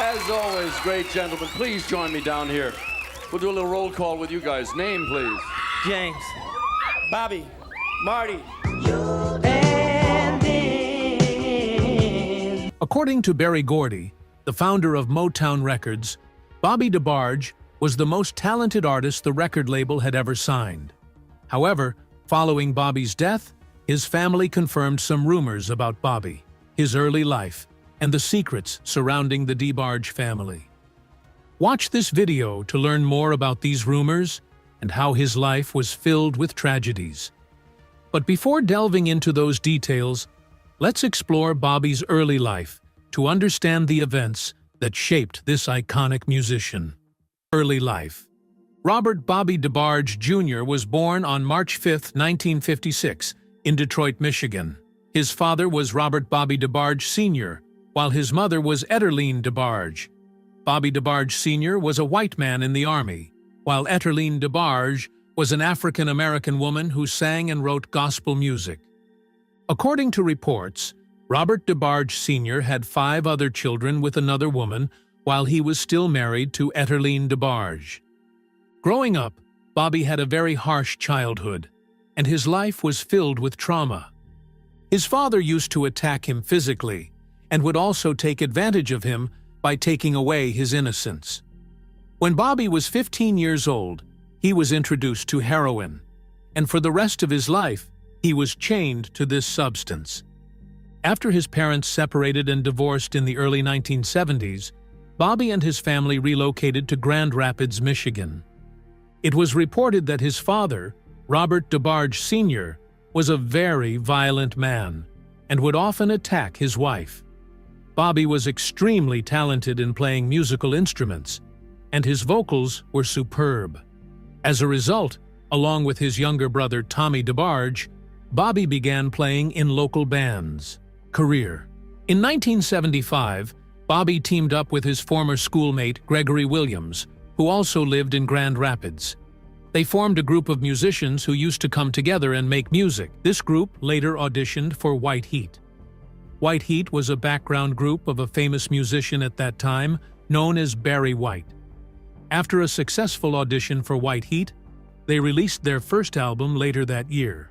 As always, great gentlemen, please join me down here. We'll do a little roll call with you guys. Name, please. James, Bobby, Marty. According to Berry Gordy, the founder of Motown Records, Bobby DeBarge was the most talented artist the record label had ever signed. However, following Bobby's death, his family confirmed some rumors about Bobby, his early life, and the secrets surrounding the DeBarge family. Watch this video to learn more about these rumors and how his life was filled with tragedies. But before delving into those details, let's explore Bobby's early life to understand the events that shaped this iconic musician. Early life. Robert Bobby DeBarge Jr. was born on March 5, 1956, in Detroit, Michigan. His father was Robert Bobby DeBarge Sr., while his mother was Etterline DeBarge. Bobby DeBarge Sr. was a white man in the Army, while Etterline DeBarge was an African-American woman who sang and wrote gospel music. According to reports, Robert DeBarge Sr. had 5 other children with another woman while he was still married to Etterline DeBarge. Growing up, Bobby had a very harsh childhood, and his life was filled with trauma. His father used to attack him physically, and would also take advantage of him by taking away his innocence. When Bobby was 15 years old, he was introduced to heroin, and for the rest of his life, he was chained to this substance. After his parents separated and divorced in the early 1970s, Bobby and his family relocated to Grand Rapids, Michigan. It was reported that his father, Robert DeBarge Sr., was a very violent man and would often attack his wife. Bobby was extremely talented in playing musical instruments, and his vocals were superb. As a result, along with his younger brother Tommy DeBarge, Bobby began playing in local bands. Career. In 1975, Bobby teamed up with his former schoolmate Gregory Williams, who also lived in Grand Rapids. They formed a group of musicians who used to come together and make music. This group later auditioned for White Heat. White Heat was a background group of a famous musician at that time known as Barry White. After a successful audition for White Heat, they released their first album later that year.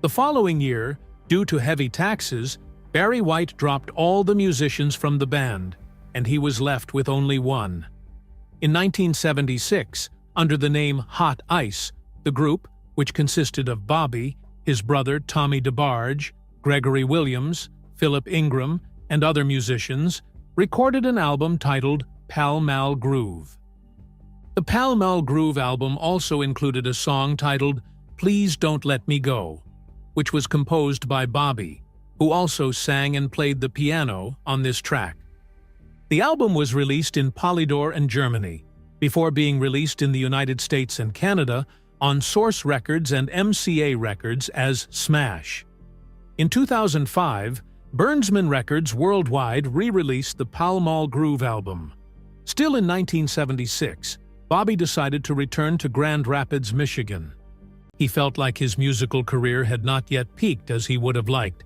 The following year, due to heavy taxes, Barry White dropped all the musicians from the band, and he was left with only one. In 1976, under the name Hot Ice, the group, which consisted of Bobby, his brother Tommy DeBarge, Gregory Williams, Philip Ingram, and other musicians, recorded an album titled Pall Mall Groove. The Pall Mall Groove album also included a song titled Please Don't Let Me Go, which was composed by Bobby, who also sang and played the piano on this track. The album was released in Polydor and Germany, before being released in the United States and Canada on Source Records and MCA Records as Smash. In 2005, Burnsman Records worldwide re-released the Pall Mall Groove album. Still in 1976, Bobby decided to return to Grand Rapids, Michigan. He felt like his musical career had not yet peaked as he would have liked,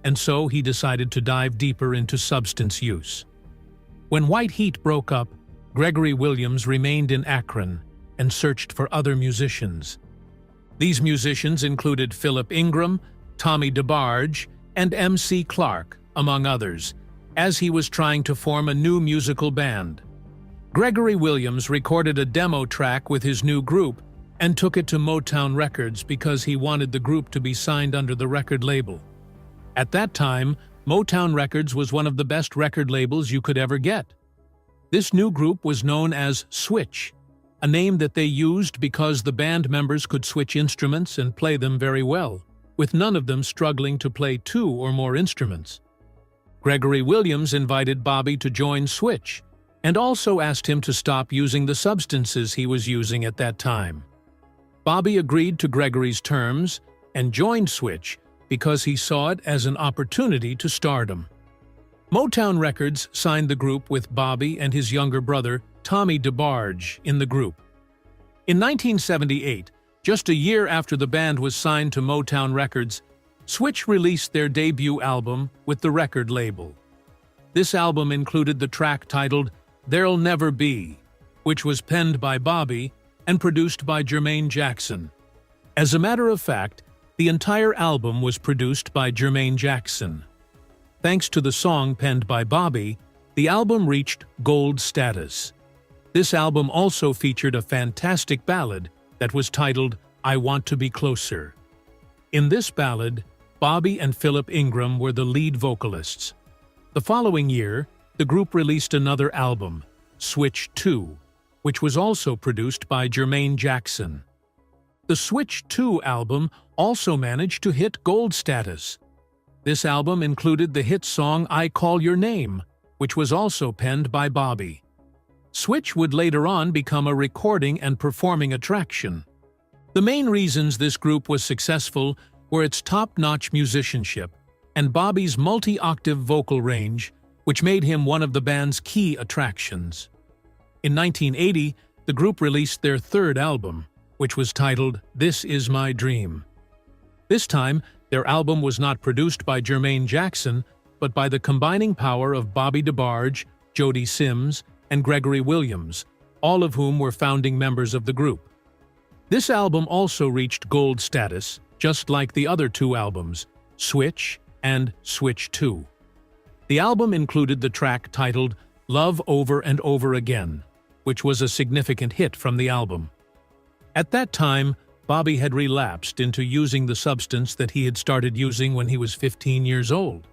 and so he decided to dive deeper into substance use. When White Heat broke up, Gregory Williams remained in Akron and searched for other musicians. These musicians included Philip Ingram, Tommy DeBarge, and MC Clark, among others, as he was trying to form a new musical band. Gregory Williams recorded a demo track with his new group and took it to Motown Records because he wanted the group to be signed under the record label. At that time, Motown Records was one of the best record labels you could ever get. This new group was known as Switch, a name that they used because the band members could switch instruments and play them very well, with none of them struggling to play 2 or more instruments. Gregory Williams invited Bobby to join Switch, and also asked him to stop using the substances he was using at that time. Bobby agreed to Gregory's terms and joined Switch because he saw it as an opportunity to stardom. Motown Records signed the group with Bobby and his younger brother, Tommy DeBarge, in the group. In 1978, just a year after the band was signed to Motown Records, Switch released their debut album with the record label. This album included the track titled There'll Never Be, which was penned by Bobby and produced by Jermaine Jackson. As a matter of fact, the entire album was produced by Jermaine Jackson. Thanks to the song penned by Bobby, the album reached gold status. This album also featured a fantastic ballad that was titled I Want to Be Closer. In this ballad, Bobby and Philip Ingram were the lead vocalists. The following year, the group released another album, Switch 2, which was also produced by Jermaine Jackson. The Switch 2 album also managed to hit gold status. This album included the hit song I Call Your Name, which was also penned by Bobby. Switch would later on become a recording and performing attraction. The main reasons this group was successful were its top-notch musicianship and Bobby's multi-octave vocal range, which made him one of the band's key attractions. In 1980, the group released their third album, which was titled This Is My Dream. This time, their album was not produced by Jermaine Jackson, but by the combining power of Bobby DeBarge, Jody Sims, and Gregory Williams, all of whom were founding members of the group. This album also reached gold status, just like the other two albums, Switch and Switch 2. The album included the track titled Love Over and Over Again, which was a significant hit from the album. At that time, Bobby had relapsed into using the substance that he had started using when he was 15 years old.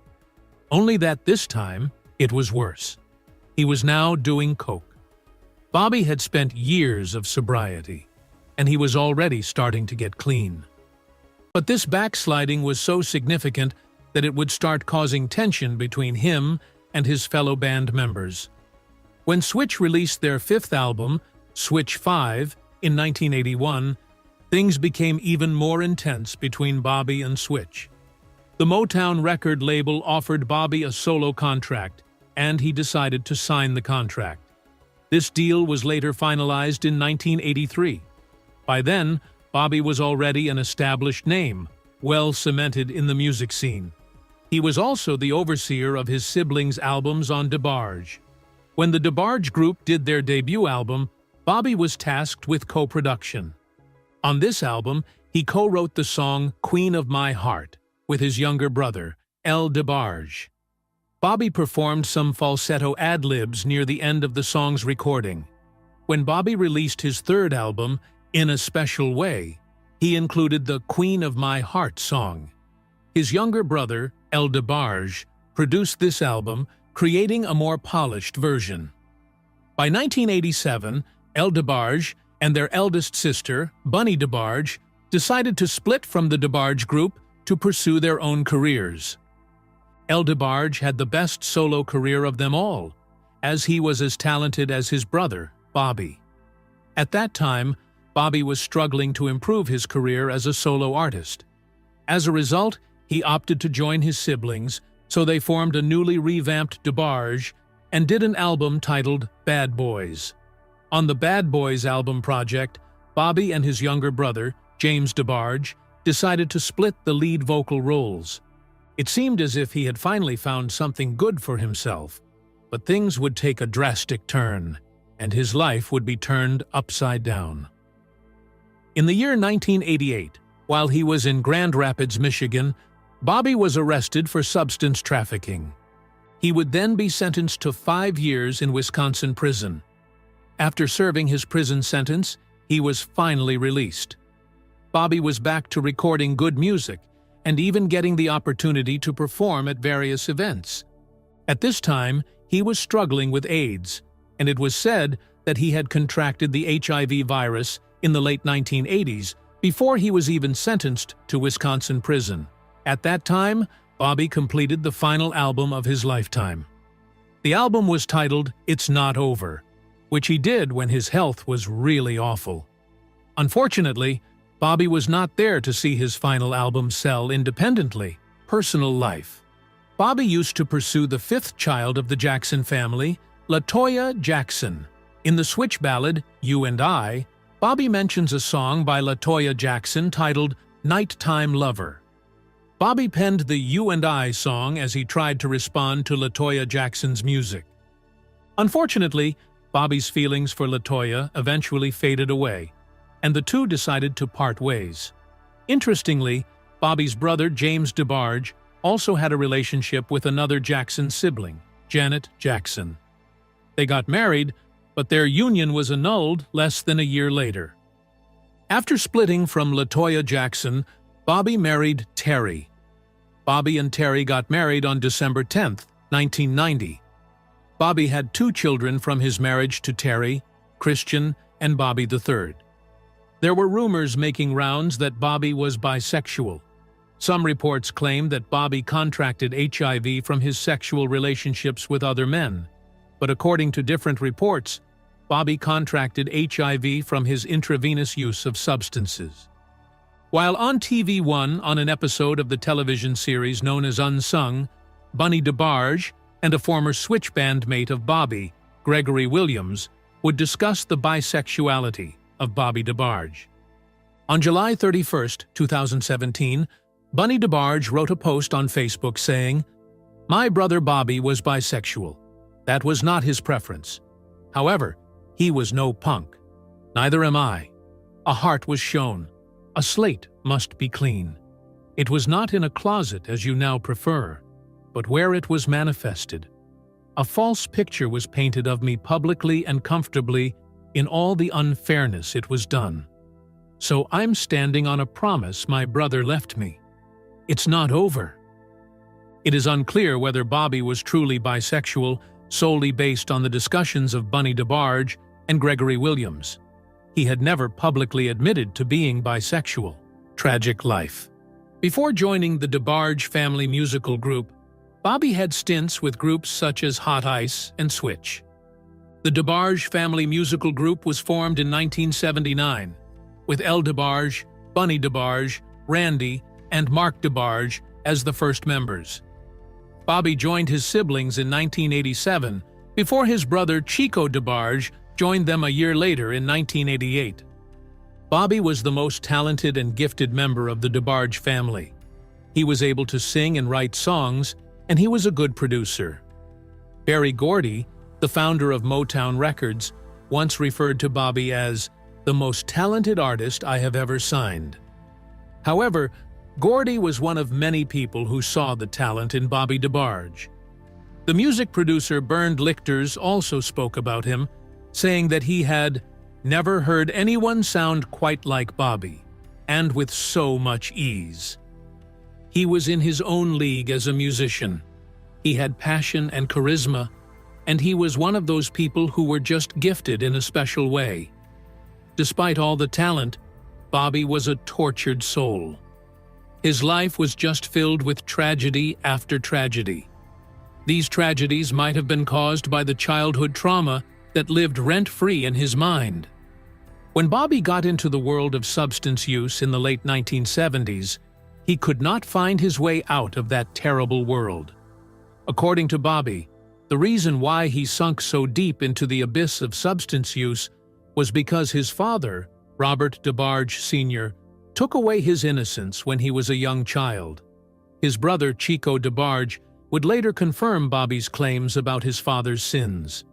Only that this time, it was worse. He was now doing coke. Bobby had spent years of sobriety, and he was already starting to get clean. But this backsliding was so significant that it would start causing tension between him and his fellow band members. When Switch released their fifth album, Switch 5, in 1981, things became even more intense between Bobby and Switch. The Motown record label offered Bobby a solo contract, and he decided to sign the contract. This deal was later finalized in 1983. By then, Bobby was already an established name, well cemented in the music scene. He was also the overseer of his siblings' albums on DeBarge. When the DeBarge group did their debut album, Bobby was tasked with co-production. On this album, he co-wrote the song Queen of My Heart with his younger brother, DeBarge. Bobby performed some falsetto ad-libs near the end of the song's recording. When Bobby released his third album, In a Special Way, he included the Queen of My Heart song. His younger brother, DeBarge, produced this album, creating a more polished version. By 1987, DeBarge and their eldest sister, Bunny DeBarge, decided to split from the DeBarge group to pursue their own careers. DeBarge had the best solo career of them all, as he was as talented as his brother, Bobby. At that time, Bobby was struggling to improve his career as a solo artist. As a result, he opted to join his siblings, so they formed a newly revamped DeBarge and did an album titled Bad Boys. On the Bad Boys album project, Bobby and his younger brother, James DeBarge, decided to split the lead vocal roles. It seemed as if he had finally found something good for himself, but things would take a drastic turn, and his life would be turned upside down. In the year 1988, while he was in Grand Rapids, Michigan, Bobby was arrested for substance trafficking. He would then be sentenced to 5 years in Wisconsin prison. After serving his prison sentence, he was finally released. Bobby was back to recording good music and even getting the opportunity to perform at various events. At this time, he was struggling with AIDS, and it was said that he had contracted the HIV virus in the late 1980s before he was even sentenced to Wisconsin prison. At that time, Bobby completed the final album of his lifetime. The album was titled It's Not Over, which he did when his health was really awful. Unfortunately, Bobby was not there to see his final album sell independently, Personal Life. Bobby used to pursue the fifth child of the Jackson family, LaToya Jackson. In the Switch ballad, You and I, Bobby mentions a song by LaToya Jackson titled Nighttime Lover. Bobby penned the You and I song as he tried to respond to LaToya Jackson's music. Unfortunately, Bobby's feelings for LaToya eventually faded away, and the two decided to part ways. Interestingly, Bobby's brother, James DeBarge, also had a relationship with another Jackson sibling, Janet Jackson. They got married, but their union was annulled less than a year later. After splitting from LaToya Jackson, Bobby married Terry. Bobby and Terry got married on December 10, 1990. Bobby had 2 children from his marriage to Terry, Christian, and Bobby III. There were rumors making rounds that Bobby was bisexual. Some reports claimed that Bobby contracted HIV from his sexual relationships with other men, but according to different reports, Bobby contracted HIV from his intravenous use of substances. While on TV1 on an episode of the television series known as Unsung, Bunny DeBarge and a former Switch bandmate of Bobby, Gregory Williams, would discuss the bisexuality of Bobby DeBarge. On July 31, 2017, Bunny DeBarge wrote a post on Facebook saying, "My brother Bobby was bisexual. That was not his preference. However, he was no punk. Neither am I. A heart was shown. A slate must be clean. It was not in a closet as you now prefer, but where it was manifested. A false picture was painted of me publicly and comfortably in all the unfairness it was done. So I'm standing on a promise my brother left me. It's not over." It is unclear whether Bobby was truly bisexual solely based on the discussions of Bunny DeBarge and Gregory Williams. He had never publicly admitted to being bisexual. Tragic life. Before joining the DeBarge family musical group, Bobby had stints with groups such as Hot Ice and Switch. The DeBarge family musical group was formed in 1979, with El DeBarge, Bunny DeBarge, Randy, and Mark DeBarge as the first members. Bobby joined his siblings in 1987, before his brother Chico DeBarge joined them a year later in 1988. Bobby was the most talented and gifted member of the DeBarge family. He was able to sing and write songs, and he was a good producer. Berry Gordy, the founder of Motown Records, once referred to Bobby as the most talented artist I have ever signed. However, Gordy was one of many people who saw the talent in Bobby DeBarge. The music producer Bernd Lichters also spoke about him, saying that he had never heard anyone sound quite like Bobby, and with so much ease. He was in his own league as a musician. He had passion and charisma, and he was one of those people who were just gifted in a special way. Despite all the talent, Bobby was a tortured soul. His life was just filled with tragedy after tragedy. These tragedies might have been caused by the childhood trauma that lived rent-free in his mind. When Bobby got into the world of substance use in the late 1970s, he could not find his way out of that terrible world. According to Bobby, the reason why he sunk so deep into the abyss of substance use was because his father, Robert DeBarge Sr., took away his innocence when he was a young child. His brother, Chico DeBarge, would later confirm Bobby's claims about his father's sins.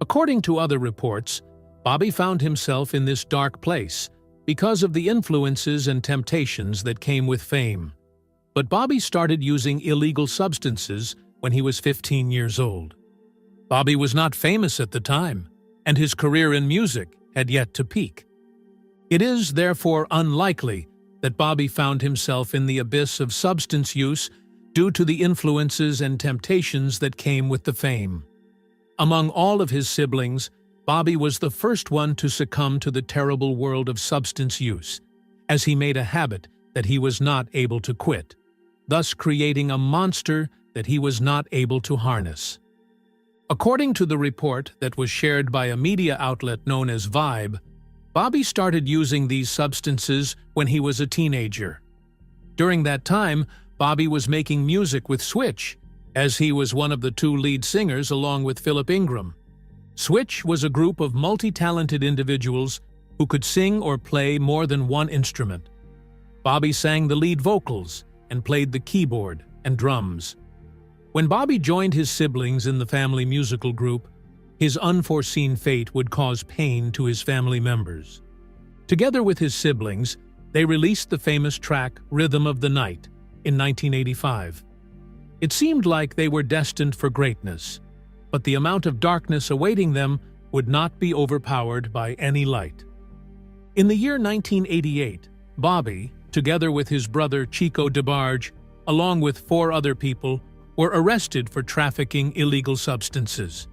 According to other reports, Bobby found himself in this dark place because of the influences and temptations that came with fame. But Bobby started using illegal substances when he was 15 years old. Bobby was not famous at the time, and his career in music had yet to peak. It is, therefore, unlikely that Bobby found himself in the abyss of substance use due to the influences and temptations that came with the fame. Among all of his siblings, Bobby was the first one to succumb to the terrible world of substance use, as he made a habit that he was not able to quit, thus creating a monster that he was not able to harness. According to the report that was shared by a media outlet known as Vibe, Bobby started using these substances when he was a teenager. During that time, Bobby was making music with Switch, as he was one of the 2 lead singers along with Philip Ingram. Switch was a group of multi-talented individuals who could sing or play more than one instrument. Bobby sang the lead vocals, and played the keyboard and drums. When Bobby joined his siblings in the family musical group, his unforeseen fate would cause pain to his family members. Together with his siblings, they released the famous track Rhythm of the Night in 1985. It seemed like they were destined for greatness, but the amount of darkness awaiting them would not be overpowered by any light. In the year 1988, Bobby, together with his brother Chico DeBarge, along with 4 other people, were arrested for trafficking illegal substances.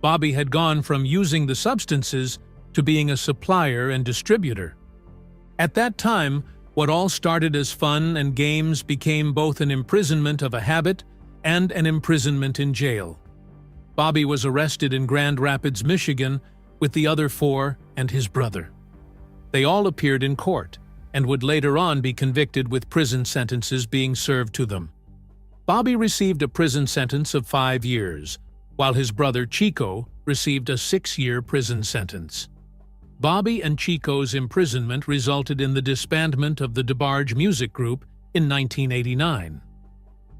Bobby had gone from using the substances to being a supplier and distributor. At that time, what all started as fun and games became both an imprisonment of a habit and an imprisonment in jail. Bobby was arrested in Grand Rapids, Michigan, with the other 4 and his brother. They all appeared in court and would later on be convicted with prison sentences being served to them. Bobby received a prison sentence of 5 years, while his brother Chico received a 6-year prison sentence. Bobby and Chico's imprisonment resulted in the disbandment of the DeBarge music group in 1989.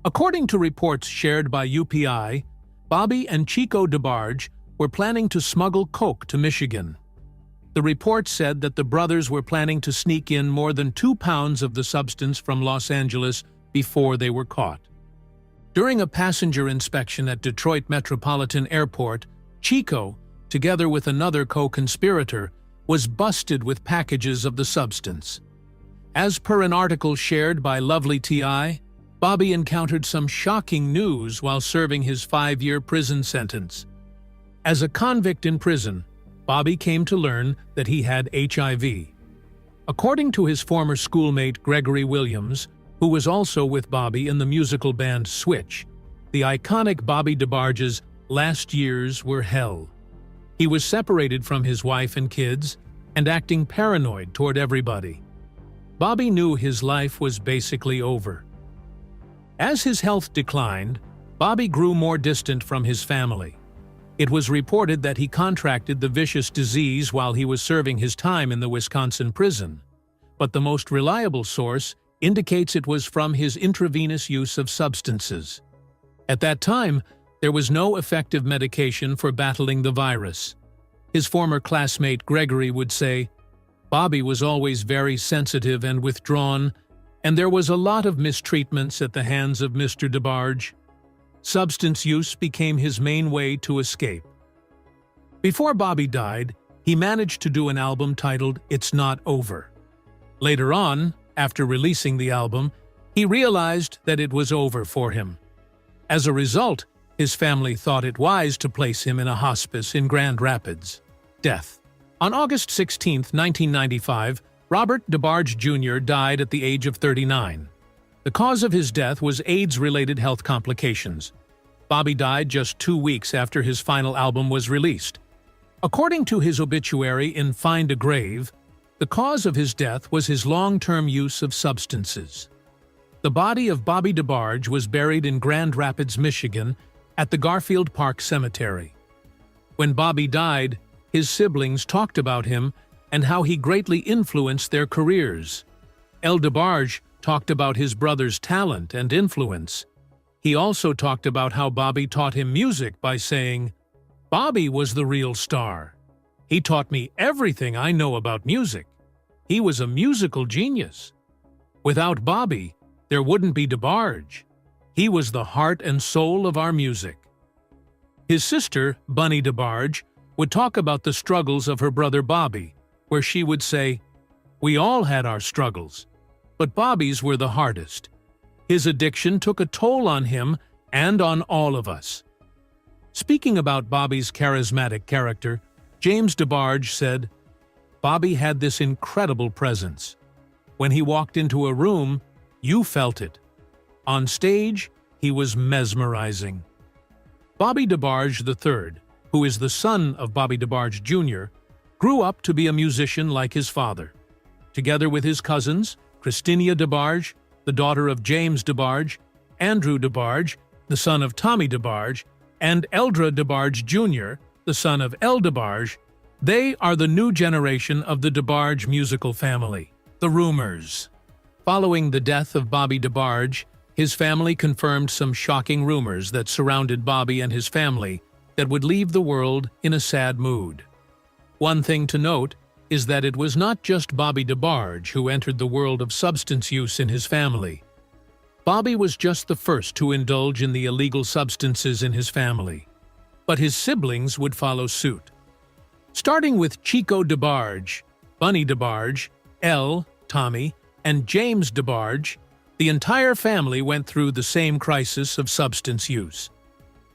According to reports shared by UPI, Bobby and Chico DeBarge were planning to smuggle coke to Michigan. The report said that the brothers were planning to sneak in more than 2 pounds of the substance from Los Angeles before they were caught. During a passenger inspection at Detroit Metropolitan Airport, Chico, together with another co-conspirator, was busted with packages of the substance. As per an article shared by Lovely T.I., Bobby encountered some shocking news while serving his 5-year prison sentence. As a convict in prison, Bobby came to learn that he had HIV. According to his former schoolmate Gregory Williams, who was also with Bobby in the musical band Switch, the iconic Bobby DeBarge's last years were hell. He was separated from his wife and kids and acting paranoid toward everybody. Bobby knew his life was basically over. As his health declined, Bobby grew more distant from his family. It was reported that he contracted the vicious disease while he was serving his time in the Wisconsin prison, but the most reliable source indicates it was from his intravenous use of substances. At that time, there was no effective medication for battling the virus. His former classmate Gregory would say, "Bobby was always very sensitive and withdrawn, and there was a lot of mistreatments at the hands of Mr. DeBarge. Substance use became his main way to escape." Before Bobby died, he managed to do an album titled It's Not Over. Later on, after releasing the album, he realized that it was over for him. As a result, his family thought it wise to place him in a hospice in Grand Rapids. Death. On August 16, 1995, Robert DeBarge Jr. died at the age of 39. The cause of his death was AIDS-related health complications. Bobby died just 2 weeks after his final album was released. According to his obituary in Find a Grave, the cause of his death was his long-term use of substances. The body of Bobby DeBarge was buried in Grand Rapids, Michigan, at the Garfield Park Cemetery. When Bobby died, his siblings talked about him and how he greatly influenced their careers. El DeBarge talked about his brother's talent and influence. He also talked about how Bobby taught him music by saying, "Bobby was the real star. He taught me everything I know about music. He was a musical genius. Without Bobby, there wouldn't be DeBarge. He was the heart and soul of our music." His sister, Bunny DeBarge, would talk about the struggles of her brother Bobby, where she would say, "We all had our struggles, but Bobby's were the hardest. His addiction took a toll on him and on all of us." Speaking about Bobby's charismatic character, James DeBarge said, "Bobby had this incredible presence. When he walked into a room, you felt it. On stage, he was mesmerizing." Bobby DeBarge III, who is the son of Bobby DeBarge Jr., grew up to be a musician like his father. Together with his cousins, Christina DeBarge, the daughter of James DeBarge, Andrew DeBarge, the son of Tommy DeBarge, and Eldra DeBarge Jr., the son of El DeBarge, they are the new generation of the DeBarge musical family, the Rumors. Following the death of Bobby DeBarge, his family confirmed some shocking rumors that surrounded Bobby and his family that would leave the world in a sad mood. One thing to note is that it was not just Bobby DeBarge who entered the world of substance use in his family. Bobby was just the first to indulge in the illegal substances in his family, but his siblings would follow suit. Starting with Chico DeBarge, Bunny DeBarge, Tommy, and James DeBarge, the entire family went through the same crisis of substance use.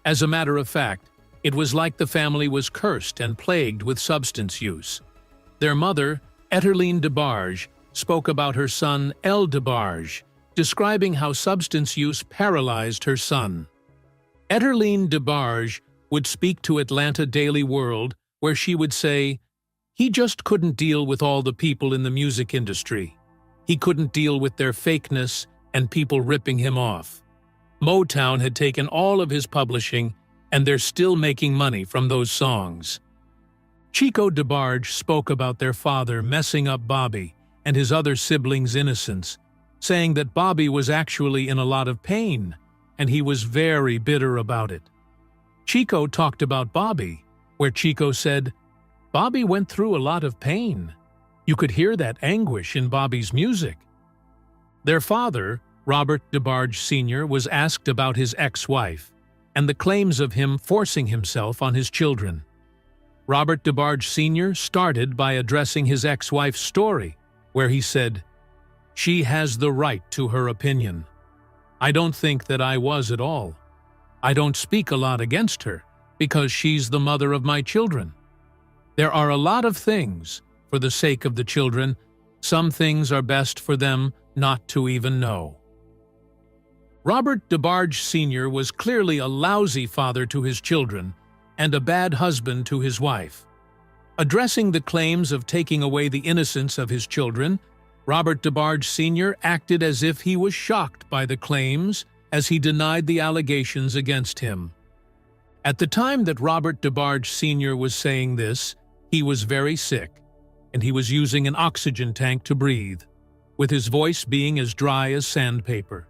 As a matter of fact, it was like the family was cursed and plagued with substance use. Their mother, Etterline DeBarge, spoke about her son, DeBarge, describing how substance use paralyzed her son. Etterline DeBarge would speak to Atlanta Daily World, where she would say, "He just couldn't deal with all the people in the music industry. He couldn't deal with their fakeness and people ripping him off. Motown had taken all of his publishing, and they're still making money from those songs." Chico DeBarge spoke about their father messing up Bobby and his other siblings' innocence, saying that Bobby was actually in a lot of pain, and he was very bitter about it. Chico talked about Bobby, where Chico said, "Bobby went through a lot of pain. You could hear that anguish in Bobby's music." Their father, Robert DeBarge Sr., was asked about his ex-wife and the claims of him forcing himself on his children. Robert DeBarge Sr. started by addressing his ex-wife's story, where he said, "She has the right to her opinion. I don't think that I was at all. I don't speak a lot against her because she's the mother of my children. There are a lot of things, for the sake of the children, some things are best for them not to even know." Robert DeBarge Sr. was clearly a lousy father to his children and a bad husband to his wife. Addressing the claims of taking away the innocence of his children, Robert DeBarge Sr. acted as if he was shocked by the claims as he denied the allegations against him. At the time that Robert DeBarge Sr. was saying this, he was very sick, and he was using an oxygen tank to breathe, with his voice being as dry as sandpaper.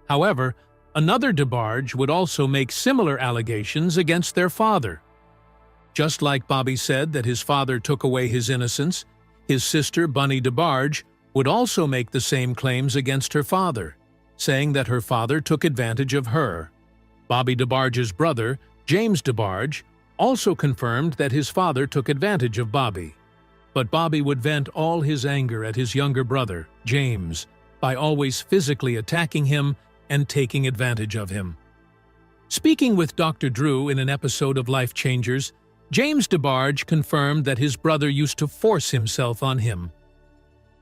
However, another DeBarge would also make similar allegations against their father. Just like Bobby said that his father took away his innocence, his sister, Bunny DeBarge, would also make the same claims against her father, saying that her father took advantage of her. Bobby DeBarge's brother, James DeBarge, also confirmed that his father took advantage of Bobby. But Bobby would vent all his anger at his younger brother, James, by always physically attacking him and taking advantage of him. Speaking with Dr. Drew in an episode of Life Changers, James DeBarge confirmed that his brother used to force himself on him.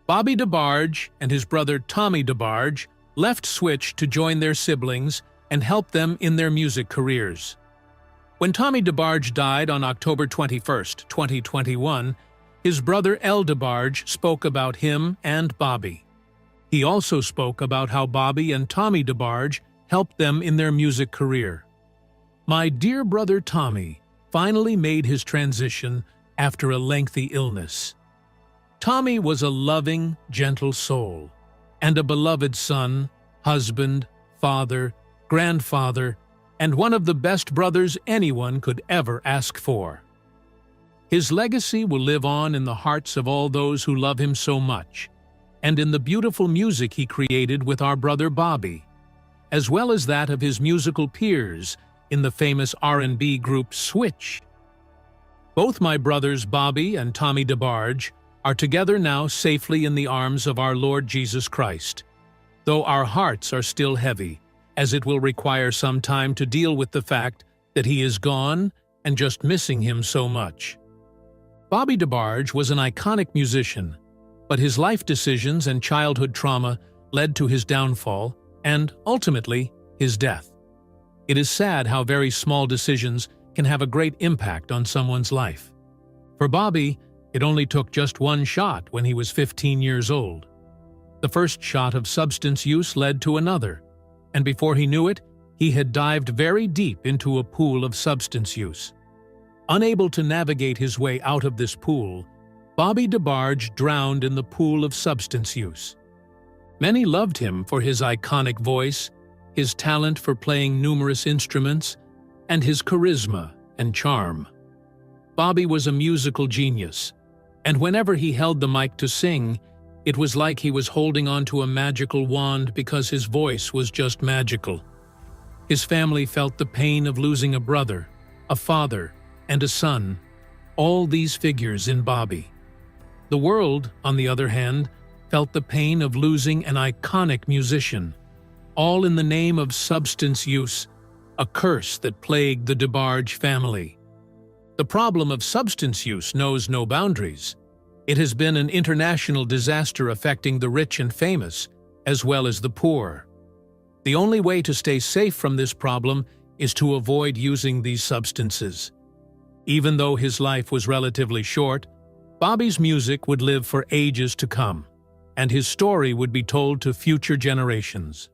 Bobby DeBarge and his brother Tommy DeBarge left Switch to join their siblings and help them in their music careers. When Tommy DeBarge died on October 21, 2021, his brother DeBarge spoke about him and Bobby. He also spoke about how Bobby and Tommy DeBarge helped them in their music career. "My dear brother Tommy finally made his transition after a lengthy illness. Tommy was a loving, gentle soul, and a beloved son, husband, father, grandfather, and one of the best brothers anyone could ever ask for. His legacy will live on in the hearts of all those who love him so much, and in the beautiful music he created with our brother Bobby, as well as that of his musical peers in the famous R&B group Switch. Both my brothers Bobby and Tommy DeBarge are together now safely in the arms of our Lord Jesus Christ, though our hearts are still heavy, as it will require some time to deal with the fact that he is gone and just missing him so much." Bobby DeBarge was an iconic musician, but his life decisions and childhood trauma led to his downfall and, ultimately, his death. It is sad how very small decisions can have a great impact on someone's life. For Bobby, it only took just one shot when he was 15 years old. The first shot of substance use led to another, and before he knew it, he had dived very deep into a pool of substance use. Unable to navigate his way out of this pool, Bobby DeBarge drowned in the pool of substance use. Many loved him for his iconic voice, his talent for playing numerous instruments, and his charisma and charm. Bobby was a musical genius, and whenever he held the mic to sing, it was like he was holding onto a magical wand because his voice was just magical. His family felt the pain of losing a brother, a father, and a son, all these figures in Bobby. The world, on the other hand, felt the pain of losing an iconic musician, all in the name of substance use, a curse that plagued the DeBarge family. The problem of substance use knows no boundaries. It has been an international disaster affecting the rich and famous, as well as the poor. The only way to stay safe from this problem is to avoid using these substances. Even though his life was relatively short, Bobby's music would live for ages to come, and his story would be told to future generations.